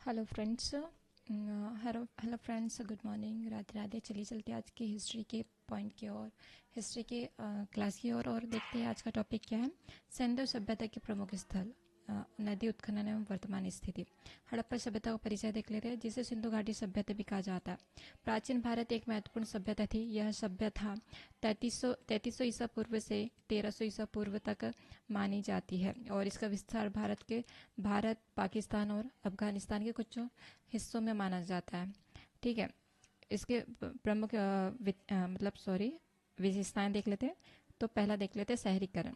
Hello friends. Hello friends, good morning, Radhe Radhe. चलिए चलते हैं आज की हिस्ट्री के पॉइंट की ओर, हिस्ट्री के क्लास की ओर और देखते हैं आज का टॉपिक क्या है। सिंधु सभ्यता के प्रमुख स्थल, नदी उत्खनन एवं वर्तमान स्थिति। हड़प्पा सभ्यता का परिचय देख लेते हैं, जिसे सिंधु घाटी सभ्यता भी कहा जाता है। प्राचीन भारत एक महत्वपूर्ण सभ्यता थी। यह सभ्यता 3300 ईसा पूर्व से 1300 ईसा पूर्व तक मानी जाती है और इसका विस्तार भारत, पाकिस्तान और अफगानिस्तान के कुछ हिस्सों में माना जाता है। ठीक है, इसके प्रमुख विशेषताएं देख लेते हैं। तो पहला देख लेते हैं शहरीकरण।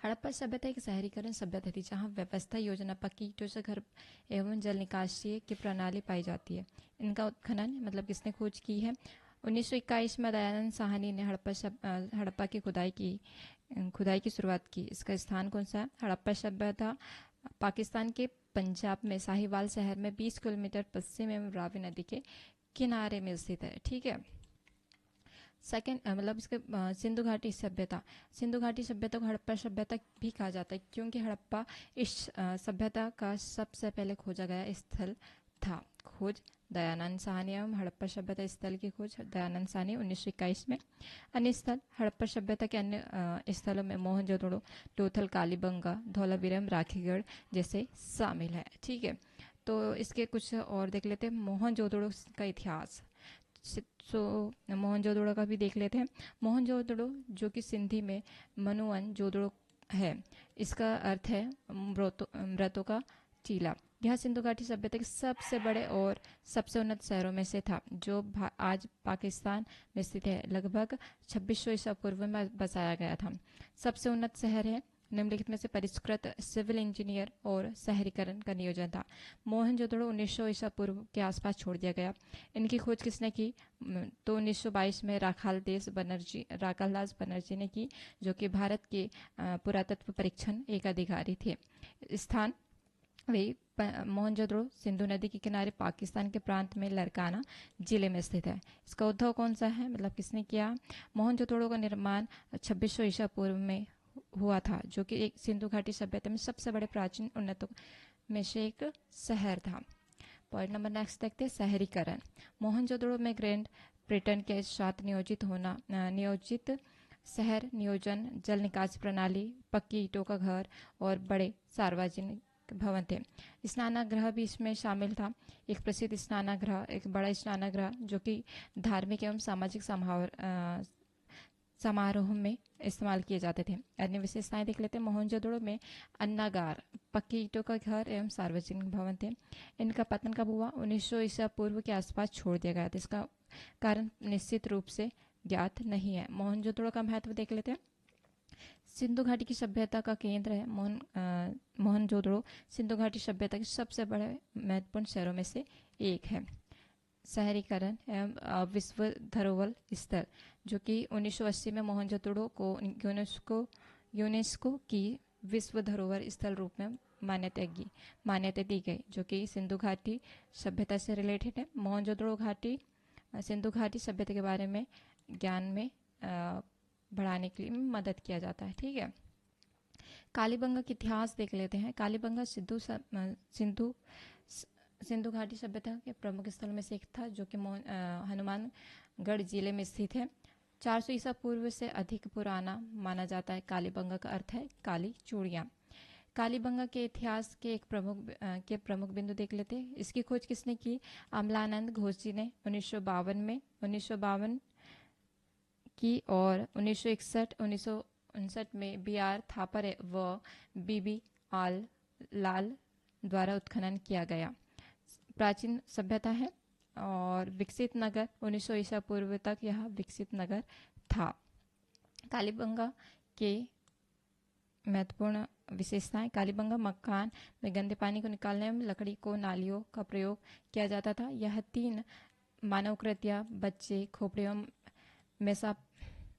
हड़प्पा सभ्यता एक शहरीकरण सभ्यता थी, जहां व्यवस्था, योजना, पक्की ईंटों से घर एवं जल निकासी की प्रणाली पाई जाती है। इनका उत्खनन मतलब किसने खोज की है? 1921 में दयानंद साहनी ने हड़प्पा की खुदाई की शुरुआत की। इसका स्थान कौन सा है? हड़प्पा सभ्यता पाकिस्तान के पंजाब में साहिवाल शहर में 20 किलोमीटर पश्चिम में रावी नदी के किनारे में स्थित है। ठीक है। सेकेंड मतलब इसके सिंधु घाटी सभ्यता। सिंधु घाटी सभ्यता को हड़प्पा सभ्यता भी कहा जाता है, क्योंकि हड़प्पा इस सभ्यता का सबसे पहले खोजा गया स्थल था। खोज दयानंद साहनी एवं हड़प्पा सभ्यता स्थल की खोज दयानंद साहनी 1921 में। अन्य स्थल हड़प्पा सभ्यता के अन्य स्थलों में मोहनजोदड़ो, लोथल, कालीबंगा, धौलावीरम, राखीगढ़ जैसे शामिल है। ठीक है, तो इसके कुछ और देख लेते हैं। मोहनजोदड़ो का इतिहास। सो मोहनजोदड़ो का भी देख लेते हैं। मोहनजोदड़ो, जो कि सिंधी में मनुअन जोदड़ो है, इसका अर्थ है मृतों का टीला। यह सिंधु घाटी सभ्यता के सबसे बड़े और सबसे उन्नत शहरों में से था, जो आज पाकिस्तान में स्थित है। लगभग 2600 ईसा पूर्व में बसाया गया था। सबसे उन्नत शहर है। निम्नलिखित में से परिष्कृत सिविल इंजीनियर और शहरीकरण का नियोजन था। मोहनजोदड़ो 1900 ईसा पूर्व के आसपास छोड़ दिया गया। इनकी खोज किसने की? तो 1922 में राखालदास बनर्जी ने की, जो कि भारत के पुरातत्व परीक्षण एक अधिकारी थे। स्थान वही मोहनजोदड़ो सिंधु नदी के किनारे पाकिस्तान के प्रांत में लरकाना जिले में स्थित है। इसका उद्भव कौन सा है, मतलब किसने किया? मोहनजोदड़ो का निर्माण 2600 ईसा पूर्व में हुआ था, जो कि एक सिंधु घाटी सभ्यता में सबसे बड़े प्राचीन उन्नतों में से एक शहर था। पॉइंट नंबर नेक्स्ट देखते हैं, शहरीकरण। मोहनजोदड़ो में ग्रेट ब्रिटेन के साथ नियोजित शहर नियोजन, जल निकासी प्रणाली, पक्की ईंटों का घर और बड़े सार्वजनिक भवन थे। स्नानागृह भी इसमें शामिल था। एक प्रसिद्ध स्नानागृह, एक बड़ा स्नानागृह, जो कि धार्मिक एवं सामाजिक समारोह में इस्तेमाल किए जाते थे। अन्य विशेषताएं देख लेते हैं। मोहनजोदड़ो में अन्नागार, पक्की ईंटों का घर एवं सार्वजनिक भवन थे। इनका पतन कब हुआ? 1900 ईसा पूर्व के आसपास छोड़ दिया गया था। इसका कारण निश्चित रूप से ज्ञात नहीं है। मोहनजोदड़ो का महत्व देख लेते हैं। सिंधु घाटी की सभ्यता का केंद्र है। मोहनजोदड़ो सिंधु घाटी सभ्यता के सबसे बड़े महत्वपूर्ण शहरों में से एक है। शहरीकरण एवं विश्व धरोहर स्थल, जो कि 1980 में मोहनजोदड़ो को यूनेस्को की विश्व धरोहर स्थल रूप में मान्यता दी गई, जो कि सिंधु घाटी सभ्यता से रिलेटेड है। मोहनजोदड़ो घाटी सिंधु घाटी सभ्यता के बारे में ज्ञान में बढ़ाने के लिए मदद किया जाता है। ठीक है, कालीबंगा का इतिहास देख लेते हैं। कालीबंगा सिंधु घाटी सभ्यता के प्रमुख स्थल में से एक था, जो कि हनुमानगढ़ जिले में स्थित है। 400 ईसा पूर्व से अधिक पुराना माना जाता है। कालीबंगा का अर्थ है काली चूड़ियाँ। कालीबंगा के इतिहास के प्रमुख बिंदु देख लेते हैं। इसकी खोज किसने की? अमलानंद घोष जी ने 1952 की और 1961-1959 में बी आर थापर व बीबी आल लाल द्वारा उत्खनन किया गया। प्राचीन सभ्यता है और विकसित नगर 1900 ईसा पूर्व तक यह विकसित नगर था। कालीबंगा के महत्वपूर्ण विशेषताएं। कालीबंगा मकान में गंदे पानी को निकालने में लकड़ी को नालियों का प्रयोग किया जाता था। यह 3 मानवकृतियां बच्चे, खोपड़ियों,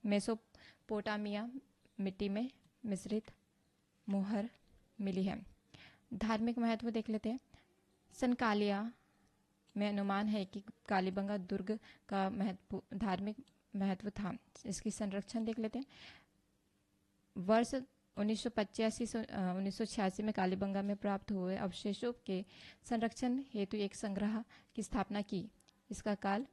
मेसोपोटामिया मिट्टी में मिश्रित मुहर मिली है। धार्मिक महत्व देख लेते हैं। सनकालिया में अनुमान है कि कालीबंगा दुर्ग का धार्मिक महत्व था। इसकी संरक्षण देख लेते हैं। वर्ष 1985 से 1986 में कालीबंगा में प्राप्त हुए अवशेषों के संरक्षण हेतु एक संग्रह की स्थापना की। इसका काल